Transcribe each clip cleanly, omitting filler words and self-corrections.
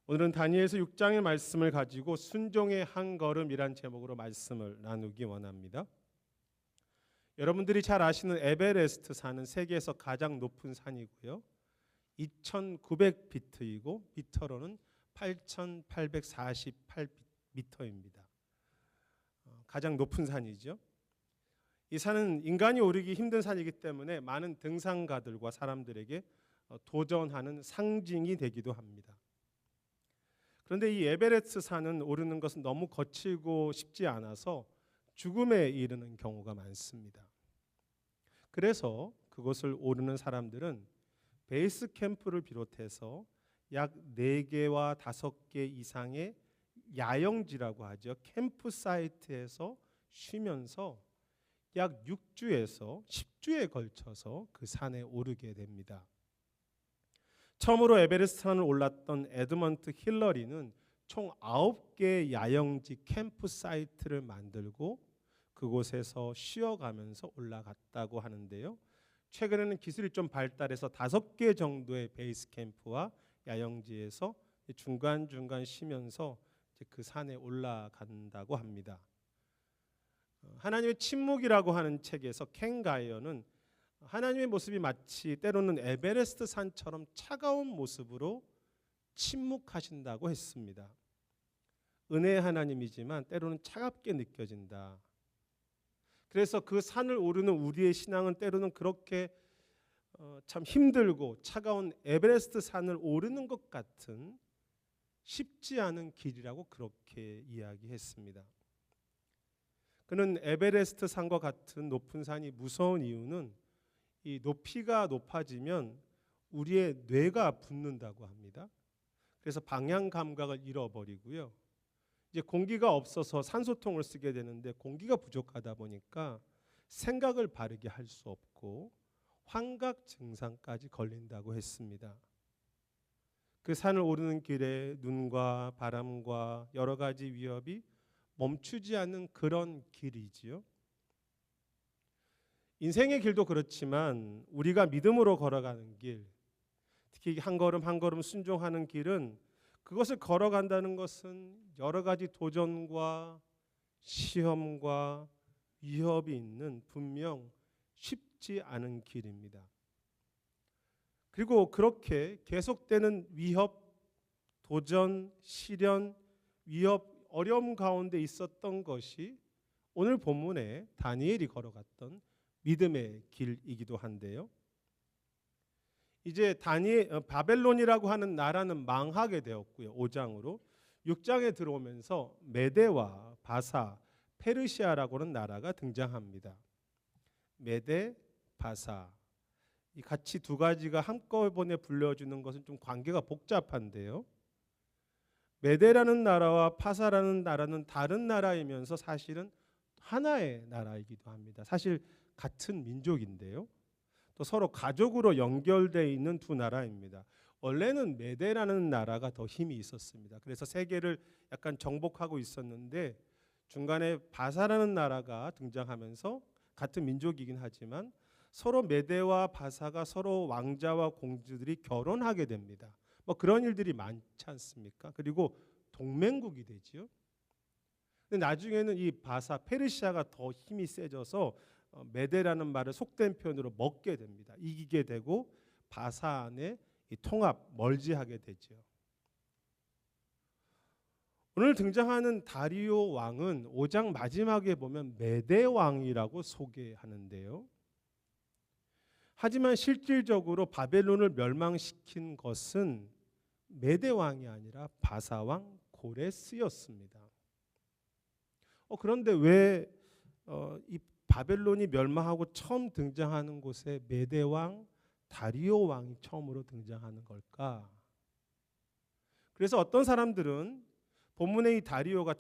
오늘은 다니엘서 6장의 말씀을 가지고 순종의 한 걸음이란 제목으로 말씀을 나누기 원합니다. 여러분들이 잘 아시는 에베레스트 산은 세계에서 가장 높은 산이고요. 2,900피트이고 미터로는 8,848미터입니다. 가장 높은 산이죠. 이 산은 인간이 오르기 힘든 산이기 때문에 많은 등산가들과 사람들에게 도전하는 상징이 되기도 합니다. 그런데 이 에베레스트 산은 오르는 것은 너무 거칠고 쉽지 않아서 죽음에 이르는 경우가 많습니다. 그래서 그것을 오르는 사람들은 베이스 캠프를 비롯해서 약 4개와 5개 이상의 야영지라고 하죠. 캠프 사이트에서 쉬면서 약 6주에서 10주에 걸쳐서 그 산에 오르게 됩니다. 처음으로 에베레스트 산을 올랐던 에드먼트 힐러리는 총 9개의 야영지 캠프 사이트를 만들고 그곳에서 쉬어가면서 올라갔다고 하는데요. 최근에는 기술이 좀 발달해서 5개 정도의 베이스 캠프와 야영지에서 중간중간 쉬면서 그 산에 올라간다고 합니다. 하나님의 침묵이라고 하는 책에서 켄 가이어는 하나님의 모습이 마치 때로는 에베레스트 산처럼 차가운 모습으로 침묵하신다고 했습니다. 은혜의 하나님이지만 때로는 차갑게 느껴진다. 그래서 그 산을 오르는 우리의 신앙은 때로는 그렇게 참 힘들고 차가운 에베레스트 산을 오르는 것 같은 쉽지 않은 길이라고 그렇게 이야기했습니다. 그는 에베레스트 산과 같은 높은 산이 무서운 이유는 이 높이가 높아지면 우리의 뇌가 붓는다고 합니다. 그래서 방향 감각을 잃어버리고요. 이제 공기가 없어서 산소통을 쓰게 되는데 공기가 부족하다 보니까 생각을 바르게 할 수 없고 환각 증상까지 걸린다고 했습니다. 그 산을 오르는 길에 눈과 바람과 여러 가지 위협이 멈추지 않는 그런 길이지요. 인생의 길도 그렇지만 우리가 믿음으로 걸어가는 길, 특히 한 걸음 한 걸음 순종하는 길은 그것을 걸어간다는 것은 여러 가지 도전과 시험과 위협이 있는 분명 쉽지 않은 길입니다. 그리고 그렇게 계속되는 위협, 도전, 시련, 위협, 어려움 가운데 있었던 것이 오늘 본문에 다니엘이 걸어갔던 믿음의 길이기도 한데요. 이제 바벨론이라고 하는 나라는 망하게 되었고요. 5장으로 6장에 들어오면서 메데와 바사, 페르시아라고 하는 나라가 등장합니다. 메데, 바사 이 같이 두 가지가 한꺼번에 불려주는 것은 좀 관계가 복잡한데요. 메데라는 나라와 파사라는 나라는 다른 나라이면서 사실은 하나의 나라이기도 합니다. 사실 같은 민족인데요. 또 서로 가족으로 연결되어 있는 두 나라입니다. 원래는 메데라는 나라가 더 힘이 있었습니다. 그래서 세계를 약간 정복하고 있었는데 중간에 바사라는 나라가 등장하면서 같은 민족이긴 하지만 서로 메데와 바사가 서로 왕자와 공주들이 결혼하게 됩니다. 뭐 그런 일들이 많지 않습니까? 그리고 동맹국이 되지요. 근데 나중에는 이 바사 페르시아가 더 힘이 세져서 메데라는 말을 속된 표현으로 먹게 됩니다. 이기게 되고 바사 안에 이 통합 멀지하게 되죠. 오늘 등장하는 다리오 왕은 5장 마지막에 보면 메데 왕이라고 소개하는데요. 하지만 실질적으로 바벨론을 멸망시킨 것은 메데 왕이 아니라 바사 왕 고레스였습니다. 그런데 왜 이 바벨론이 멸망하고 처음 등장하는 곳에 메데 왕 다리오 왕이 처음으로 등장하는 걸까? 그래서 어떤 사람들은 본문의 이 다리오가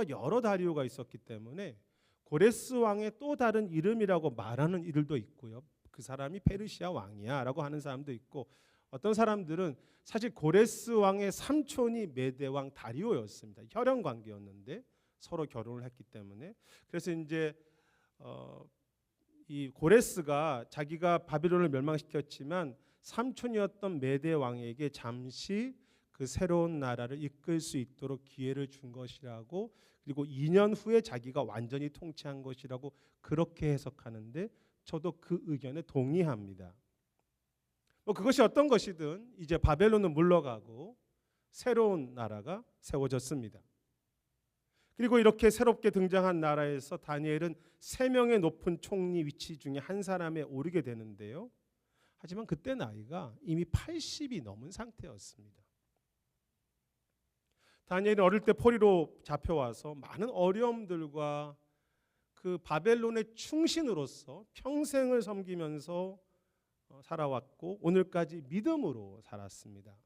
여러 다리오가 있었기 때문에 고레스 왕의 또 다른 이름이라고 말하는 이들도 있고요. 그 사람이 페르시아 왕이야 라고 하는 사람도 있고, 어떤 사람들은 사실 고레스 왕의 삼촌이 메데 왕 다리오였습니다. 혈연 관계였는데 서로 결혼을 했기 때문에. 그래서 이제 이 고레스가 자기가 바빌론을 멸망시켰지만 삼촌이었던 메데 왕에게 잠시 그 새로운 나라를 이끌 수 있도록 기회를 준 것이라고, 그리고 2년 후에 자기가 완전히 통치한 것이라고 그렇게 해석하는데 저도 그 의견에 동의합니다. 그것이 어떤 것이든 이제 바벨론은 물러가고 새로운 나라가 세워졌습니다. 그리고 이렇게 새롭게 등장한 나라에서 다니엘은 3명의 높은 총리 위치 중에 한 사람에 오르게 되는데요. 하지만 그때 나이가 이미 80이 넘은 상태였습니다. 다니엘은 어릴 때 포로로 잡혀와서 많은 어려움들과 그 바벨론의 충신으로서 평생을 섬기면서 살아왔고 오늘까지 믿음으로 살았습니다.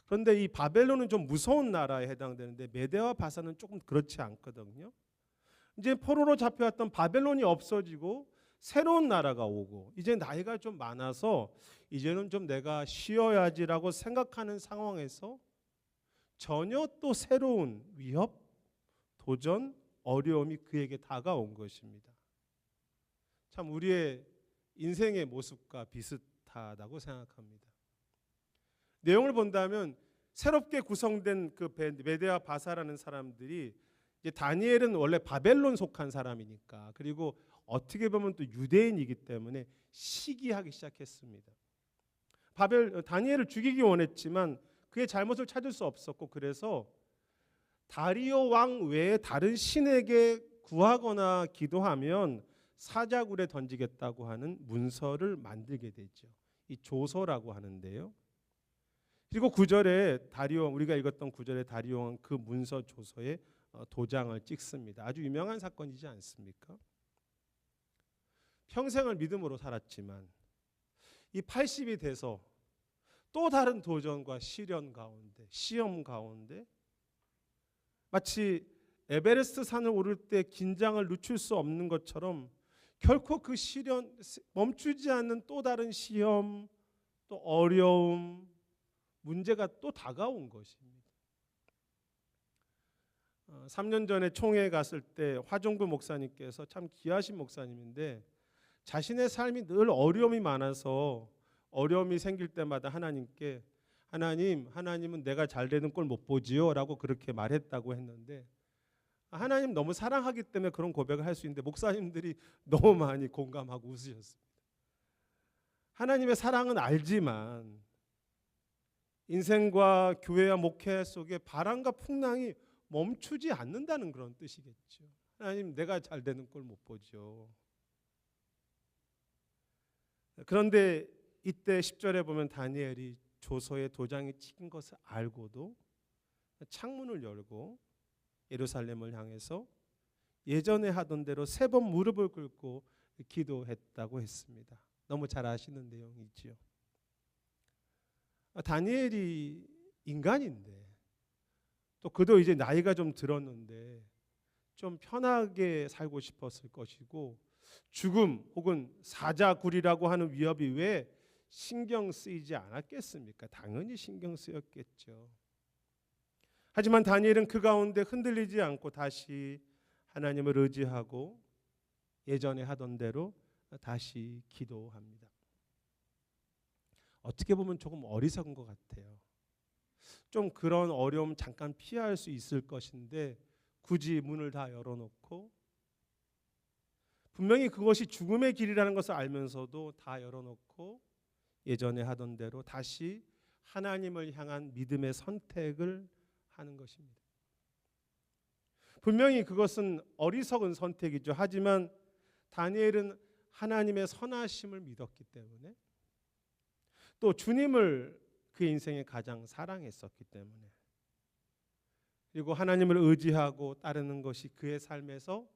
그런데 이 바벨론은 좀 무서운 나라에 해당되는데 메대와 바사는 조금 그렇지 않거든요. 이제 포로로 잡혀왔던 바벨론이 없어지고 새로운 나라가 오고 이제 나이가 좀 많아서 이제는 좀 내가 쉬어야지라고 생각하는 상황에서 전혀 또 새로운 위협, 도전, 어려움이 그에게 다가온 것입니다. 참 우리의 인생의 모습과 비슷하다고 생각합니다. 내용을 본다면 새롭게 구성된 그 메대와 바사라는 사람들이 이제 다니엘은 원래 바벨론 속한 사람이니까 그리고 어떻게 보면 또 유대인이기 때문에 시기하기 시작했습니다. 다니엘을 죽이기 원했지만 그의 잘못을 찾을 수 없었고 그래서 다리오 왕 외에 다른 신에게 구하거나 기도하면 사자굴에 던지겠다고 하는 문서를 만들게 되죠. 이 조서라고 하는데요. 그리고 9절에 우리가 읽었던 9절에 다리오 왕은 그 문서 조서에 도장을 찍습니다. 아주 유명한 사건이지 않습니까? 평생을 믿음으로 살았지만 이 80이 돼서 또 다른 도전과 시련 가운데, 시험 가운데 마치 에베레스트 산을 오를 때 긴장을 늦출 수 없는 것처럼 결코 그 시련, 멈추지 않는 또 다른 시험, 또 어려움, 문제가 또 다가온 것입니다. 3년 전에 총회에 갔을 때 화종부 목사님께서 참 귀하신 목사님인데 자신의 삶이 늘 어려움이 많아서 어려움이 생길 때마다 하나님께 하나님은 내가 잘 되는 꼴 못 보지요 라고 그렇게 말했다고 했는데 하나님 너무 사랑하기 때문에 그런 고백을 할 수 있는데 목사님들이 너무 많이 공감하고 웃으셨습니다. 하나님의 사랑은 알지만 인생과 교회와 목회 속에 바람과 풍랑이 멈추지 않는다는 그런 뜻이겠죠. 하나님 내가 잘 되는 꼴 못 보죠. 그런데 이때 10절에 보면 다니엘이 조서에 도장이 찍힌 것을 알고도 창문을 열고 예루살렘을 향해서 예전에 하던 대로 3번 무릎을 꿇고 기도했다고 했습니다. 너무 잘 아시는 내용이지요. 다니엘이 인간인데 또 그도 이제 나이가 좀 들었는데 좀 편하게 살고 싶었을 것이고 죽음 혹은 사자굴이라고 하는 위협이 왜 신경 쓰이지 않았겠습니까? 당연히 신경 쓰였겠죠. 하지만 다니엘은 그 가운데 흔들리지 않고 다시 하나님을 의지하고 예전에 하던 대로 다시 기도합니다. 어떻게 보면 조금 어리석은 것 같아요. 좀 그런 어려움 잠깐 피할 수 있을 것인데 굳이 문을 다 열어놓고 분명히 그것이 죽음의 길이라는 것을 알면서도 다 열어놓고 예전에 하던 대로 다시 하나님을 향한 믿음의 선택을 하는 것입니다. 분명히 그것은 어리석은 선택이죠. 하지만 다니엘은 하나님의 선하심을 믿었기 때문에 또 주님을 그 인생에 가장 사랑했었기 때문에 그리고 하나님을 의지하고 따르는 것이 그의 삶에서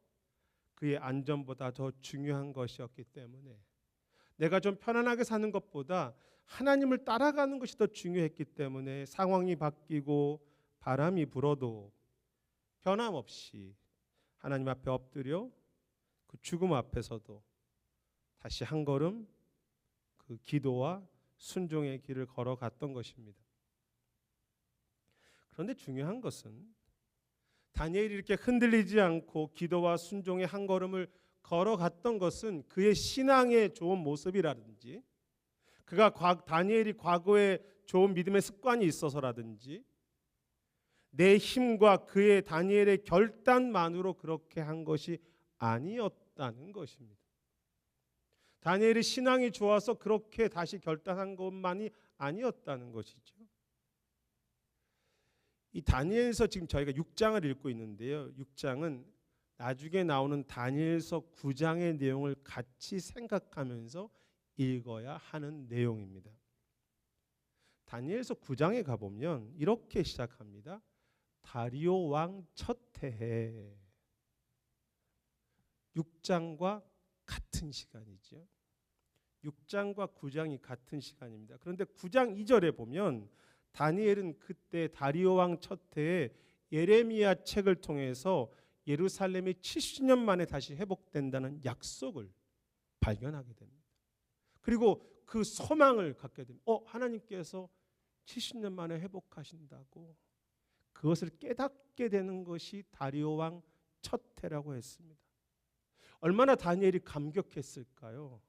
그의 안전보다 더 중요한 것이었기 때문에 내가 좀 편안하게 사는 것보다 하나님을 따라가는 것이 더 중요했기 때문에 상황이 바뀌고 바람이 불어도 변함없이 하나님 앞에 엎드려 그 죽음 앞에서도 다시 한 걸음 그 기도와 순종의 길을 걸어갔던 것입니다. 그런데 중요한 것은 다니엘이 이렇게 흔들리지 않고 기도와 순종의 한 걸음을 걸어갔던 것은 그의 신앙의 좋은 모습이라든지 다니엘이 과거에 좋은 믿음의 습관이 있어서라든지 내 힘과 그의 다니엘의 결단만으로 그렇게 한 것이 아니었다는 것입니다. 다니엘의 신앙이 좋아서 그렇게 다시 결단한 것만이 아니었다는 것이죠. 이 다니엘서 지금 저희가 6장을 읽고 있는데요. 6장은 나중에 나오는 다니엘서 9장의 내용을 같이 생각하면서 읽어야 하는 내용입니다. 다니엘서 9장에 가보면 이렇게 시작합니다. 다리오 왕 첫 해에. 6장과 같은 시간이죠. 6장과 9장이 같은 시간입니다. 그런데 9장 2절에 보면 다니엘은 그때 다리오 왕 첫 해에 예레미야 책을 통해서 예루살렘이 70년 만에 다시 회복된다는 약속을 발견하게 됩니다. 그리고 그 소망을 갖게 됩니다. 하나님께서 70년 만에 회복하신다고. 그것을 깨닫게 되는 것이 다리오 왕 첫 해라고 했습니다. 얼마나 다니엘이 감격했을까요?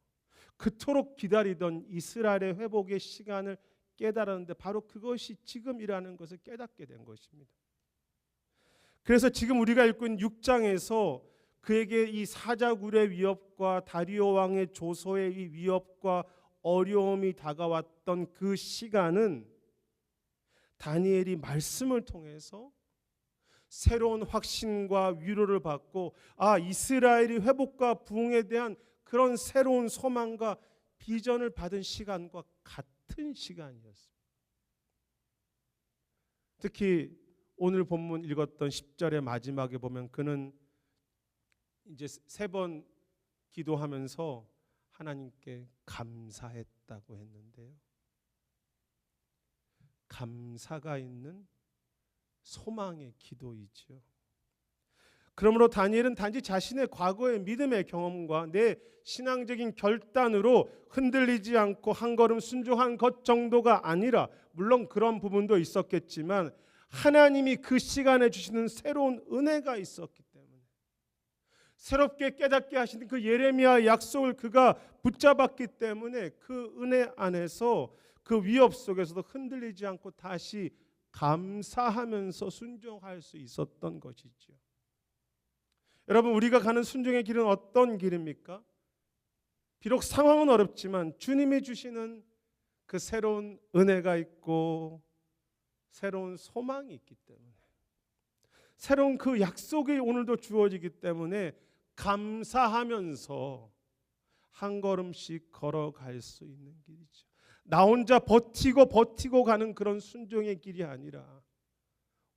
그토록 기다리던 이스라엘의 회복의 시간을 깨달았는데 바로 그것이 지금이라는 것을 깨닫게 된 것입니다. 그래서 지금 우리가 읽고 있는 6장에서 그에게 이 사자굴의 위협과 다리오 왕의 조소의 이 위협과 어려움이 다가왔던 그 시간은 다니엘이 말씀을 통해서 새로운 확신과 위로를 받고 이스라엘이 회복과 부흥에 대한 그런 새로운 소망과 비전을 받은 시간과 같은 시간이었습니다. 특히 오늘 본문 읽었던 10절의 마지막에 보면 그는 이제 3번 기도하면서 하나님께 감사했다고 했는데요. 감사가 있는 소망의 기도이죠. 그러므로 다니엘은 단지 자신의 과거의 믿음의 경험과 내 신앙적인 결단으로 흔들리지 않고 한 걸음 순종한 것 정도가 아니라, 물론 그런 부분도 있었겠지만 하나님이 그 시간에 주시는 새로운 은혜가 있었기 때문에, 새롭게 깨닫게 하시는 그 예레미야 약속을 그가 붙잡았기 때문에 그 은혜 안에서 그 위협 속에서도 흔들리지 않고 다시 감사하면서 순종할 수 있었던 것이죠. 여러분, 우리가 가는 순종의 길은 어떤 길입니까? 비록 상황은 어렵지만 주님이 주시는 그 새로운 은혜가 있고 새로운 소망이 있기 때문에, 새로운 그 약속이 오늘도 주어지기 때문에 감사하면서 한 걸음씩 걸어갈 수 있는 길이죠. 나 혼자 버티고 가는 그런 순종의 길이 아니라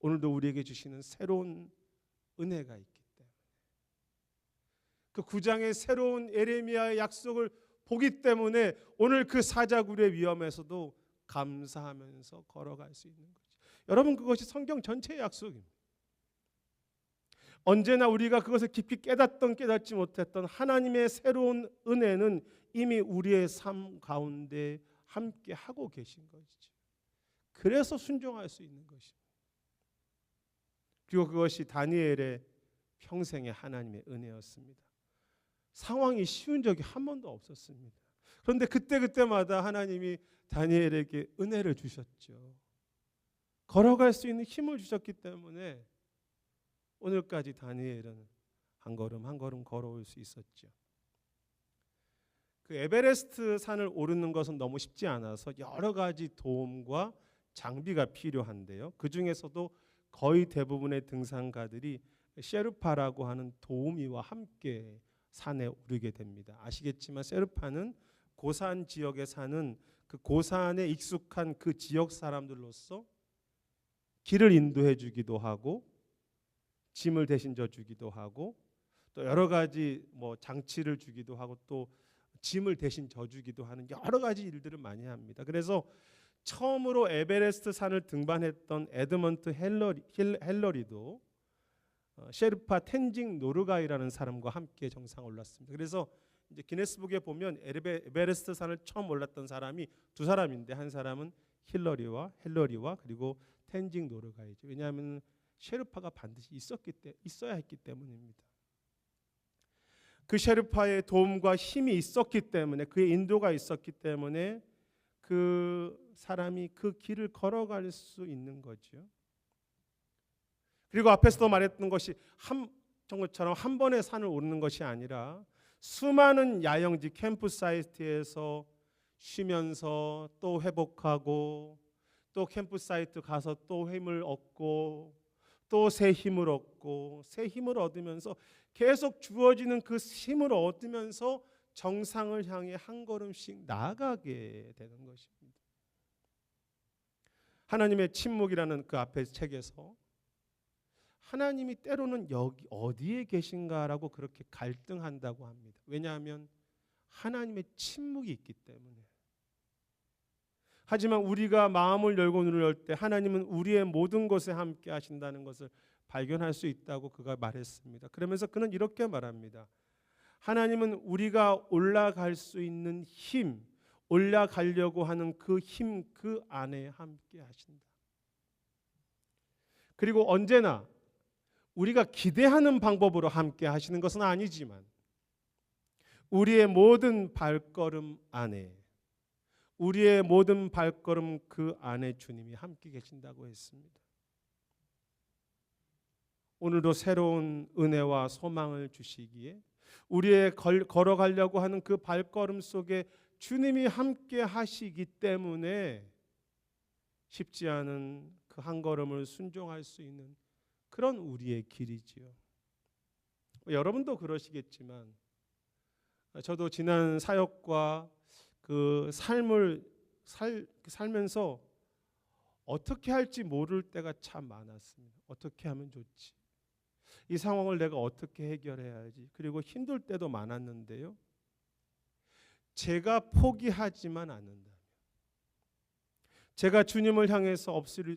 오늘도 우리에게 주시는 새로운 은혜가 있기 때문에, 그 9장의 새로운 예레미야의 약속을 보기 때문에 오늘 그 사자굴의 위험에서도 감사하면서 걸어갈 수 있는 거죠. 여러분, 그것이 성경 전체의 약속입니다. 언제나 우리가 그것을 깊이 깨닫던 깨닫지 못했던 하나님의 새로운 은혜는 이미 우리의 삶 가운데 함께 하고 계신 것이죠. 그래서 순종할 수 있는 것입니다. 그리고 그것이 다니엘의 평생의 하나님의 은혜였습니다. 상황이 쉬운 적이 한 번도 없었습니다. 그런데 그때마다 하나님이 다니엘에게 은혜를 주셨죠. 걸어갈 수 있는 힘을 주셨기 때문에 오늘까지 다니엘은 한 걸음 한 걸음 걸어올 수 있었죠. 그 에베레스트 산을 오르는 것은 너무 쉽지 않아서 여러 가지 도움과 장비가 필요한데요. 그 중에서도 거의 대부분의 등산가들이 셰르파라고 하는 도우미와 함께 산에 오르게 됩니다. 아시겠지만 셰르파는 고산 지역에 사는 그 고산에 익숙한 그 지역 사람들로서 길을 인도해 주기도 하고 짐을 대신 져 주기도 하고 또 여러 가지 장치를 주기도 하고 또 짐을 대신 져 주기도 하는 여러 가지 일들을 많이 합니다. 그래서 처음으로 에베레스트 산을 등반했던 에드먼트 헬러리도 셰르파 텐징 노르가이라는 사람과 함께 정상 올랐습니다. 그래서 이제 기네스북에 보면 에베레스트 산을 처음 올랐던 사람이 두 사람인데, 한 사람은 헬러리와 그리고 텐징 노르가이죠. 왜냐하면 셰르파가 반드시 있어야 했기 때문입니다. 그 셰르파의 도움과 힘이 있었기 때문에, 그의 인도가 있었기 때문에 그 사람이 그 길을 걸어갈 수 있는 거죠. 그리고 앞에서도 말했던 것이 것처럼 한 번에 산을 오르는 것이 아니라 수많은 야영지 캠프 사이트에서 쉬면서 또 회복하고 또 캠프 사이트 가서 또 힘을 얻고 또 새 힘을 얻고 새 힘을 얻으면서 계속 주어지는 그 힘을 얻으면서 정상을 향해 한 걸음씩 나아가게 되는 것입니다. 하나님의 침묵이라는 그 앞에 책에서 하나님이 때로는 여기 어디에 계신가라고 그렇게 갈등한다고 합니다. 왜냐하면 하나님의 침묵이 있기 때문에. 하지만 우리가 마음을 열고 눈을 열 때 하나님은 우리의 모든 것에 함께 하신다는 것을 발견할 수 있다고 그가 말했습니다. 그러면서 그는 이렇게 말합니다. 하나님은 우리가 올라갈 수 있는 힘, 올라가려고 하는 그 힘, 그 안에 함께 하신다. 그리고 언제나 우리가 기대하는 방법으로 함께 하시는 것은 아니지만 우리의 모든 발걸음 안에, 우리의 모든 발걸음 그 안에 주님이 함께 계신다고 했습니다. 오늘도 새로운 은혜와 소망을 주시기에 우리의 걸어가려고 하는 그 발걸음 속에 주님이 함께 하시기 때문에 쉽지 않은 그 한 걸음을 순종할 수 있는 그런 우리의 길이지요. 여러분도 그러시겠지만 저도 지난 사역과 그 삶을 살면서 어떻게 할지 모를 때가 참 많았습니다. 어떻게 하면 좋지? 이 상황을 내가 어떻게 해결해야지? 그리고 힘들 때도 많았는데요. 제가 포기하지만 않는다. 제가 주님을 향해서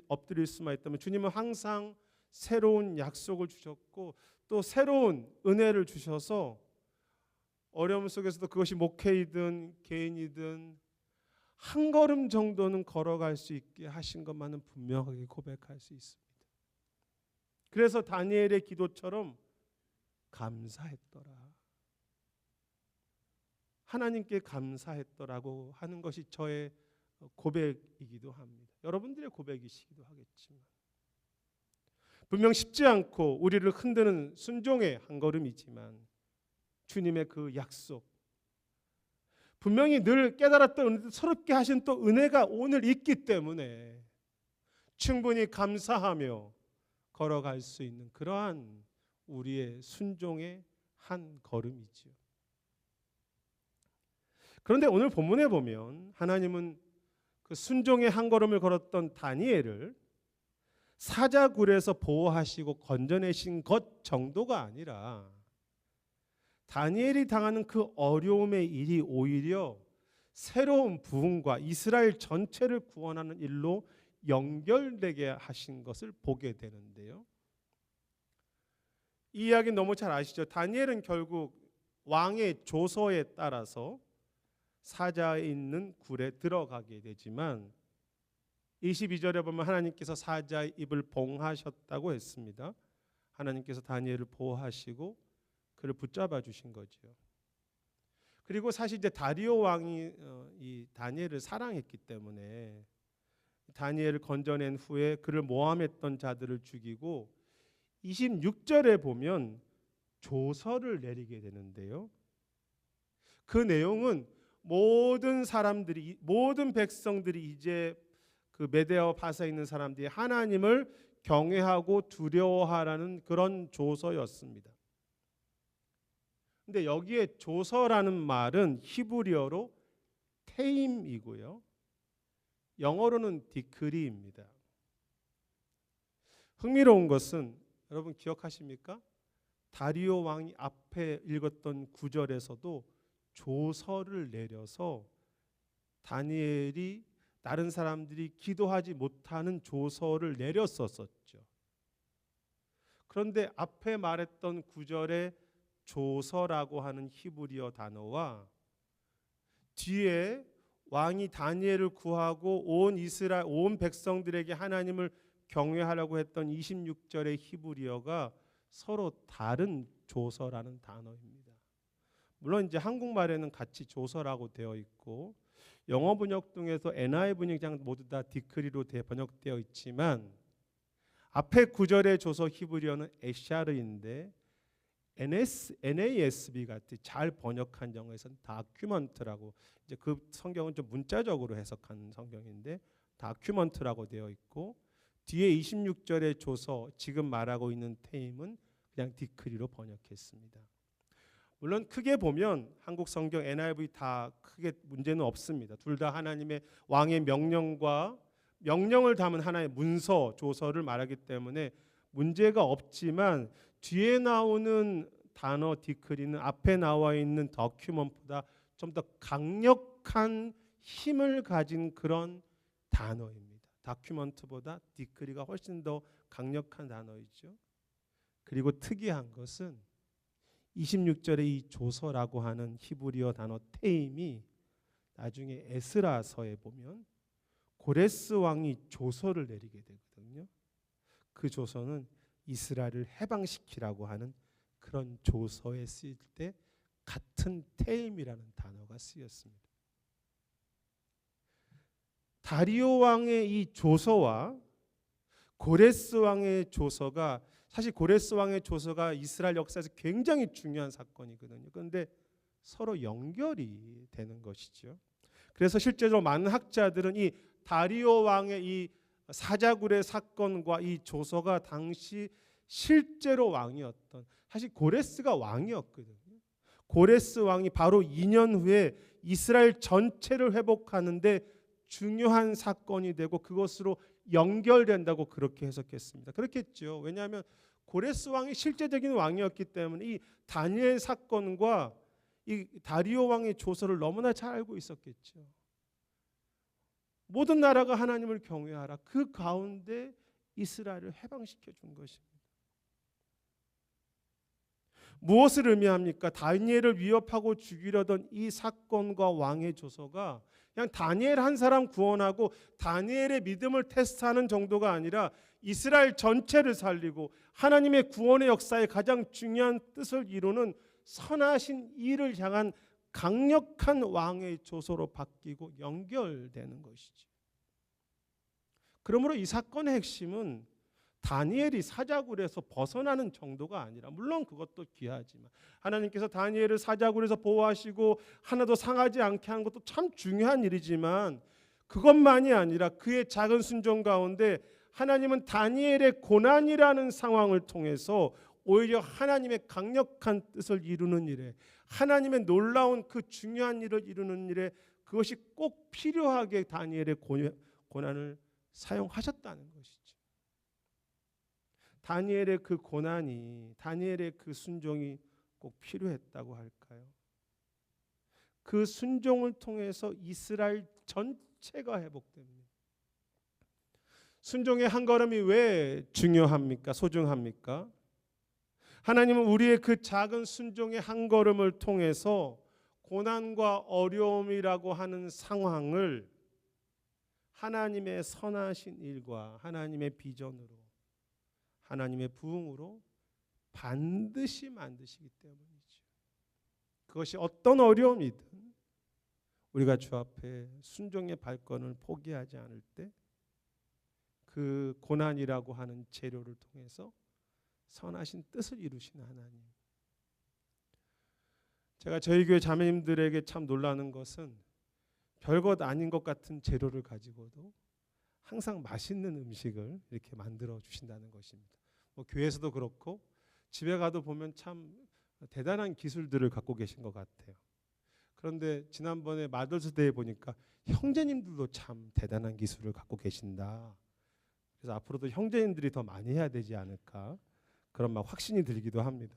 엎드릴 수만 있다면 주님은 항상 새로운 약속을 주셨고 또 새로운 은혜를 주셔서 어려움 속에서도 그것이 목회이든 개인이든 한 걸음 정도는 걸어갈 수 있게 하신 것만은 분명하게 고백할 수 있습니다. 그래서 다니엘의 기도처럼 감사했더라. 하나님께 감사했더라고 하는 것이 저의 고백이기도 합니다. 여러분들의 고백이시기도 하겠지만 분명 쉽지 않고 우리를 흔드는 순종의 한 걸음이지만 주님의 그 약속 분명히 늘 깨달았던 새롭게 하신 또 은혜가 오늘 있기 때문에 충분히 감사하며 걸어갈 수 있는 그러한 우리의 순종의 한 걸음이지요. 그런데 오늘 본문에 보면 하나님은 그 순종의 한 걸음을 걸었던 다니엘을 사자굴에서 보호하시고 건져내신 것 정도가 아니라 다니엘이 당하는 그 어려움의 일이 오히려 새로운 부흥과 이스라엘 전체를 구원하는 일로 연결되게 하신 것을 보게 되는데요. 이 이야기는 너무 잘 아시죠? 다니엘은 결국 왕의 조서에 따라서 사자에 있는 굴에 들어가게 되지만 22절에 보면 하나님께서 사자의 입을 봉하셨다고 했습니다. 하나님께서 다니엘을 보호하시고 그를 붙잡아 주신 거죠. 그리고 사실 이제 다리오 왕이 이 다니엘을 사랑했기 때문에 다니엘을 건져낸 후에 그를 모함했던 자들을 죽이고 26절에 보면 조서를 내리게 되는데요. 그 내용은 모든 사람들이 모든 백성들이 이제 그 메대아와 바사에 있는 사람들이 하나님을 경외하고 두려워하라는 그런 조서였습니다. 근데 여기에 조서라는 말은 히브리어로 테임이고요. 영어로는 디크리입니다. 흥미로운 것은 여러분 기억하십니까? 다리오 왕이 앞에 읽었던 구절에서도 조서를 내려서 다니엘이 다른 사람들이 기도하지 못하는 조서를 내렸었죠. 그런데 앞에 말했던 구절에 조서라고 하는 히브리어 단어와 뒤에 왕이 다니엘을 구하고 온 백성들에게 하나님을 경외하라고 했던 26절의 히브리어가 서로 다른 조서라는 단어입니다. 물론 이제 한국말에는 같이 조서라고 되어 있고 영어 번역 중에서 NIV 번역장 모두 다 디크리로 번역되어 있지만 앞에 구절의 조서 히브리어는 에샤르인데 NASB 같이 잘 번역한 영어에서는 다큐먼트라고, 이제 그 성경은 좀 문자적으로 해석한 성경인데 다큐먼트라고 되어 있고, 뒤에 26절의 조서 지금 말하고 있는 테임은 그냥 디크리로 번역했습니다. 물론 크게 보면 한국 성경 NIV 다 크게 문제는 없습니다. 둘 다 하나님의 왕의 명령을 담은 하나의 문서 조서를 말하기 때문에 문제가 없지만, 뒤에 나오는 단어 디크리는 앞에 나와 있는 더큐먼트보다 좀 더 강력한 힘을 가진 그런 단어입니다. 다큐먼트보다 디크리가 훨씬 더 강력한 단어이죠. 그리고 특이한 것은 26절의 이 조서라고 하는 히브리어 단어 테임이 나중에 에스라서에 보면 고레스 왕이 조서를 내리게 되거든요. 그 조서는 이스라엘을 해방시키라고 하는 그런 조서에 쓰일 때 같은 테임이라는 단어가 쓰였습니다. 다리오 왕의 이 조서와 고레스 왕의 조서가, 사실 고레스 왕의 조서가 이스라엘 역사에서 굉장히 중요한 사건이거든요. 그런데 서로 연결이 되는 것이죠. 그래서 실제로 많은 학자들은 이 다리오 왕의 이 사자굴의 사건과 이 조서가 당시 실제로 왕이었던, 사실 고레스가 왕이었거든요. 고레스 왕이 바로 2년 후에 이스라엘 전체를 회복하는데 중요한 사건이 되고 그것으로 연결된다고 그렇게 해석했습니다. 그렇겠죠. 왜냐하면 고레스 왕이 실제적인 왕이었기 때문에 이 다니엘 사건과 이 다리오 왕의 조서를 너무나 잘 알고 있었겠죠. 모든 나라가 하나님을 경외하라. 그 가운데 이스라엘을 해방시켜 준 것입니다. 무엇을 의미합니까? 다니엘을 위협하고 죽이려던 이 사건과 왕의 조서가 그냥 다니엘 한 사람 구원하고 다니엘의 믿음을 테스트하는 정도가 아니라 이스라엘 전체를 살리고 하나님의 구원의 역사의 가장 중요한 뜻을 이루는 선하신 이를 향한 강력한 왕의 조서로 바뀌고 연결되는 것이죠. 그러므로 이 사건의 핵심은 다니엘이 사자굴에서 벗어나는 정도가 아니라, 물론 그것도 귀하지만 하나님께서 다니엘을 사자굴에서 보호하시고 하나도 상하지 않게 하는 것도 참 중요한 일이지만, 그것만이 아니라 그의 작은 순종 가운데 하나님은 다니엘의 고난이라는 상황을 통해서 오히려 하나님의 강력한 뜻을 이루는 일에, 하나님의 놀라운 그 중요한 일을 이루는 일에 그것이 꼭 필요하게 다니엘의 고난을 사용하셨다는 것이죠. 다니엘의 그 고난이, 다니엘의 그 순종이 꼭 필요했다고 할까요? 그 순종을 통해서 이스라엘 전체가 회복됩니다. 순종의 한 걸음이 왜 중요합니까? 소중합니까? 하나님은 우리의 그 작은 순종의 한 걸음을 통해서 고난과 어려움이라고 하는 상황을 하나님의 선하신 일과 하나님의 비전으로, 하나님의 부흥으로 반드시 만드시기 때문이죠. 그것이 어떤 어려움이든 우리가 주 앞에 순종의 발걸음을 포기하지 않을 때 그 고난이라고 하는 재료를 통해서 선하신 뜻을 이루시는 하나님. 제가 저희 교회 자매님들에게 참 놀라는 것은 별것 아닌 것 같은 재료를 가지고도 항상 맛있는 음식을 이렇게 만들어 주신다는 것입니다. 교회에서도 그렇고 집에 가도 보면 참 대단한 기술들을 갖고 계신 것 같아요. 그런데 지난번에 마더스데이에 보니까 형제님들도 참 대단한 기술을 갖고 계신다. 그래서 앞으로도 형제님들이 더 많이 해야 되지 않을까, 그런 막 확신이 들기도 합니다.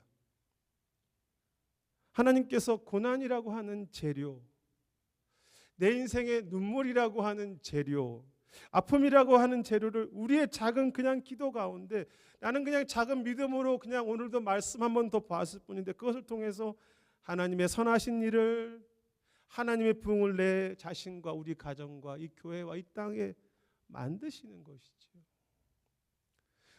하나님께서 고난이라고 하는 재료, 내 인생의 눈물이라고 하는 재료, 아픔이라고 하는 재료를 우리의 작은 그냥 기도 가운데, 나는 그냥 작은 믿음으로 그냥 오늘도 말씀 한 번 더 봤을 뿐인데 그것을 통해서 하나님의 선하신 일을, 하나님의 부흥을 내 자신과 우리 가정과 이 교회와 이 땅에 만드시는 것이죠.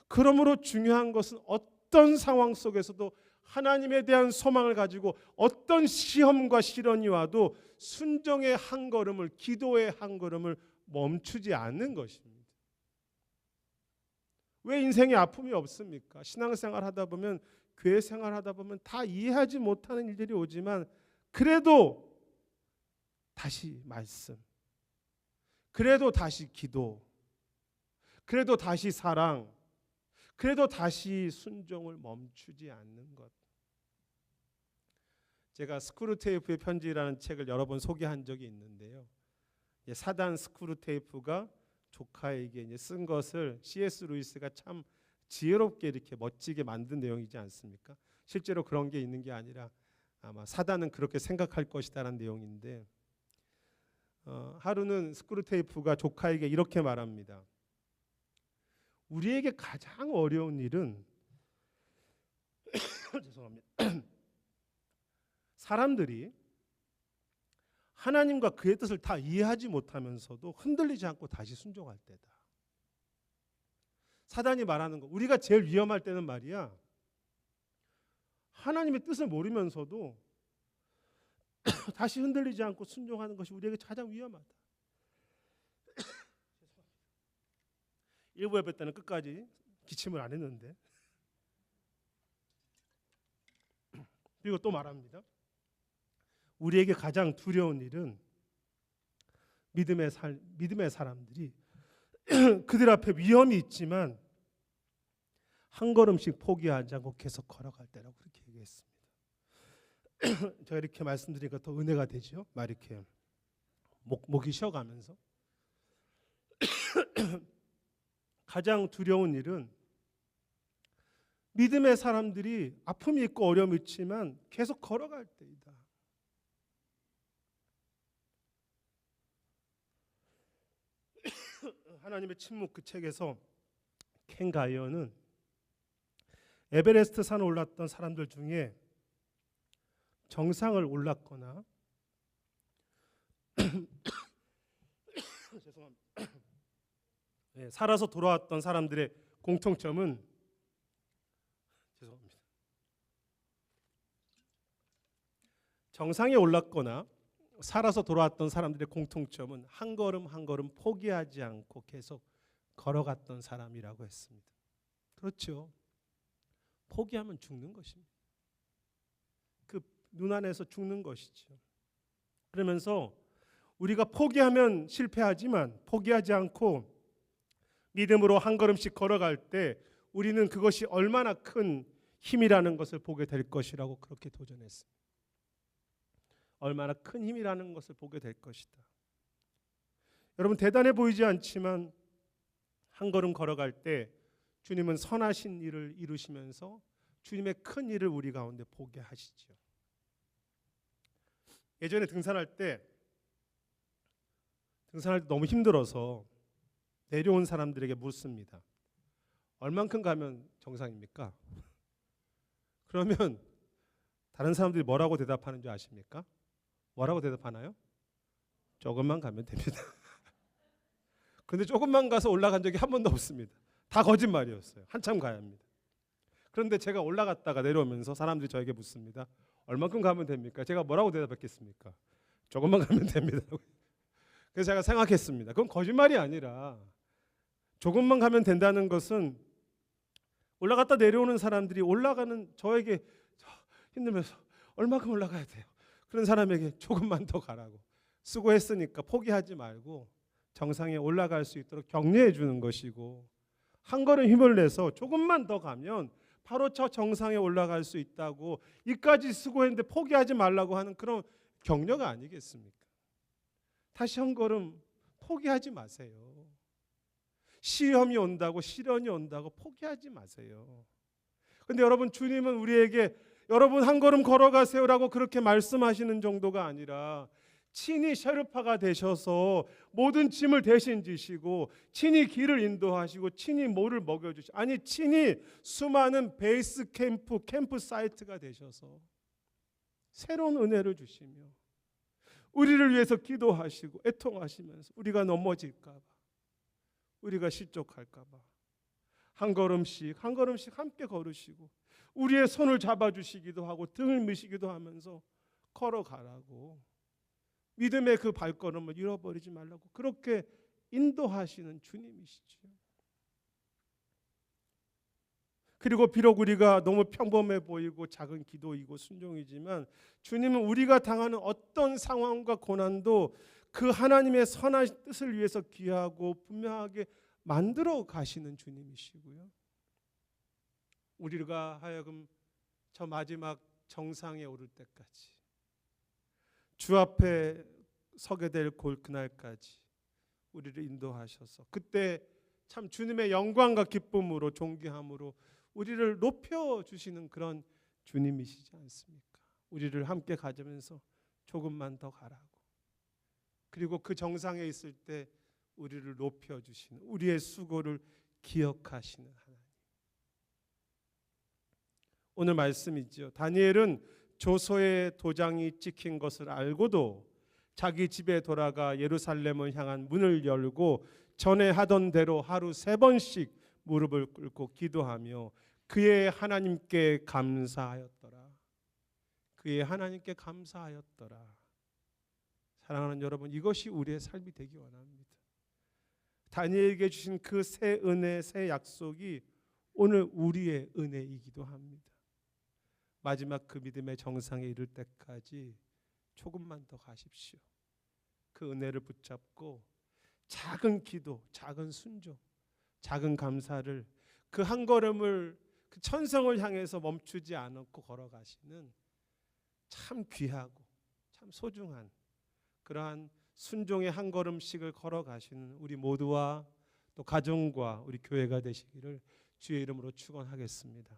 그러므로 중요한 것은 어떤 상황 속에서도 하나님에 대한 소망을 가지고 어떤 시험과 시련이 와도 순종의 한 걸음을, 기도의 한 걸음을 멈추지 않는 것입니다. 왜 인생에 아픔이 없습니까? 신앙생활 하다 보면, 교회 생활 하다 보면 다 이해하지 못하는 일들이 오지만 그래도 다시 말씀, 그래도 다시 기도, 그래도 다시 사랑, 그래도 다시 순종을 멈추지 않는 것. 제가 스크루테이프의 편지라는 책을 여러 번 소개한 적이 있는데요. 사단 스크루테이프가 조카에게 이제 쓴 것을 C.S. 루이스가 참 지혜롭게 이렇게 멋지게 만든 내용이지 않습니까? 실제로 그런 게 있는 게 아니라 아마 사단은 그렇게 생각할 것이다라는 내용인데, 하루는 스크루테이프가 조카에게 이렇게 말합니다. 우리에게 가장 어려운 일은 죄송합니다. 사람들이 하나님과 그의 뜻을 다 이해하지 못하면서도 흔들리지 않고 다시 순종할 때다. 사단이 말하는 거, 우리가 제일 위험할 때는 말이야, 하나님의 뜻을 모르면서도 다시 흔들리지 않고 순종하는 것이 우리에게 가장 위험하다. 1부 예배 때는 끝까지 기침을 안 했는데, 그리고 또 말합니다. 우리에게 가장 두려운 일은 믿음의 사람들이 그들 앞에 위험이 있지만 한 걸음씩 포기하지 않고 계속 걸어갈 때라고 그렇게 얘기했습니다. 제가 이렇게 말씀드리니까 더 은혜가 되죠. 막 이렇게 목이 쉬어가면서 가장 두려운 일은 믿음의 사람들이 아픔이 있고 어려움이 있지만 계속 걸어갈 때이다. 하나님의 침묵 그 책에서 켄 가이어는 에베레스트 산에 올랐던 사람들 중에 정상을 올랐거나 죄송합니다. 살아서 돌아왔던 사람들의 공통점은 죄송합니다. 정상에 올랐거나 살아서 돌아왔던 사람들의 공통점은 한 걸음 한 걸음 포기하지 않고 계속 걸어갔던 사람이라고 했습니다. 그렇죠. 포기하면 죽는 것입니다. 그 눈 안에서 죽는 것이죠. 그러면서 우리가 포기하면 실패하지만 포기하지 않고 믿음으로 한 걸음씩 걸어갈 때 우리는 그것이 얼마나 큰 힘이라는 것을 보게 될 것이라고 그렇게 도전했습니다. 얼마나 큰 힘이라는 것을 보게 될 것이다. 여러분, 대단해 보이지 않지만 한 걸음 걸어갈 때 주님은 선하신 일을 이루시면서 주님의 큰 일을 우리 가운데 보게 하시죠. 예전에 등산할 때 너무 힘들어서 내려온 사람들에게 묻습니다. 얼만큼 가면 정상입니까? 그러면 다른 사람들이 뭐라고 대답하는 줄 아십니까? 뭐라고 대답하나요? 조금만 가면 됩니다. 그런데 조금만 가서 올라간 적이 한 번도 없습니다. 다 거짓말이었어요. 한참 가야 합니다. 그런데 제가 올라갔다가 내려오면서 사람들이 저에게 묻습니다. 얼만큼 가면 됩니까? 제가 뭐라고 대답했겠습니까? 조금만 가면 됩니다. 그래서 제가 생각했습니다. 그건 거짓말이 아니라 조금만 가면 된다는 것은 올라갔다 내려오는 사람들이 올라가는 저에게 힘들면서 얼마큼 올라가야 돼요? 그런 사람에게 조금만 더 가라고, 수고했으니까 포기하지 말고 정상에 올라갈 수 있도록 격려해 주는 것이고, 한 걸음 힘을 내서 조금만 더 가면 바로 저 정상에 올라갈 수 있다고, 이까지 수고했는데 포기하지 말라고 하는 그런 격려가 아니겠습니까? 다시 한 걸음 포기하지 마세요. 시험이 온다고, 시련이 온다고 포기하지 마세요. 그런데 여러분, 주님은 우리에게 여러분 한 걸음 걸어가세요라고 그렇게 말씀하시는 정도가 아니라 친히 셰르파가 되셔서 모든 짐을 대신 지시고 친히 길을 인도하시고 친히 모를 먹여주시고, 아니 친히 수많은 베이스 캠프 사이트가 되셔서 새로운 은혜를 주시며 우리를 위해서 기도하시고 애통하시면서 우리가 넘어질까 봐, 우리가 실족할까 봐 한 걸음씩 한 걸음씩 함께 걸으시고 우리의 손을 잡아주시기도 하고 등을 미시기도 하면서 걸어가라고, 믿음의 그 발걸음을 잃어버리지 말라고 그렇게 인도하시는 주님이시죠. 그리고 비록 우리가 너무 평범해 보이고 작은 기도이고 순종이지만 주님은 우리가 당하는 어떤 상황과 고난도 그 하나님의 선한 뜻을 위해서 귀하고 분명하게 만들어 가시는 주님이시고요. 우리가 하여금 저 마지막 정상에 오를 때까지, 주 앞에 서게 될 그날까지 우리를 인도하셔서 그때 참 주님의 영광과 기쁨으로 존귀함으로 우리를 높여주시는 그런 주님이시지 않습니까? 우리를 함께 가지면서 조금만 더 가라고, 그리고 그 정상에 있을 때 우리를 높여주시는, 우리의 수고를 기억하시는 하나님. 오늘 말씀이죠. 다니엘은 조서의 도장이 찍힌 것을 알고도 자기 집에 돌아가 예루살렘을 향한 문을 열고 전에 하던 대로 하루 3번씩 무릎을 꿇고 기도하며 그의 하나님께 감사하였더라. 그의 하나님께 감사하였더라. 사랑하는 여러분, 이것이 우리의 삶이 되기 원합니다. 다니엘에게 주신 그 새 은혜, 새 약속이 오늘 우리의 은혜이기도 합니다. 마지막 그 믿음의 정상에 이를 때까지 조금만 더 가십시오. 그 은혜를 붙잡고 작은 기도, 작은 순종, 작은 감사를, 그 한 걸음을, 그 천성을 향해서 멈추지 않고 걸어가시는 참 귀하고 참 소중한 그러한 순종의 한 걸음씩을 걸어가시는 우리 모두와 또 가정과 우리 교회가 되시기를 주의 이름으로 축원하겠습니다.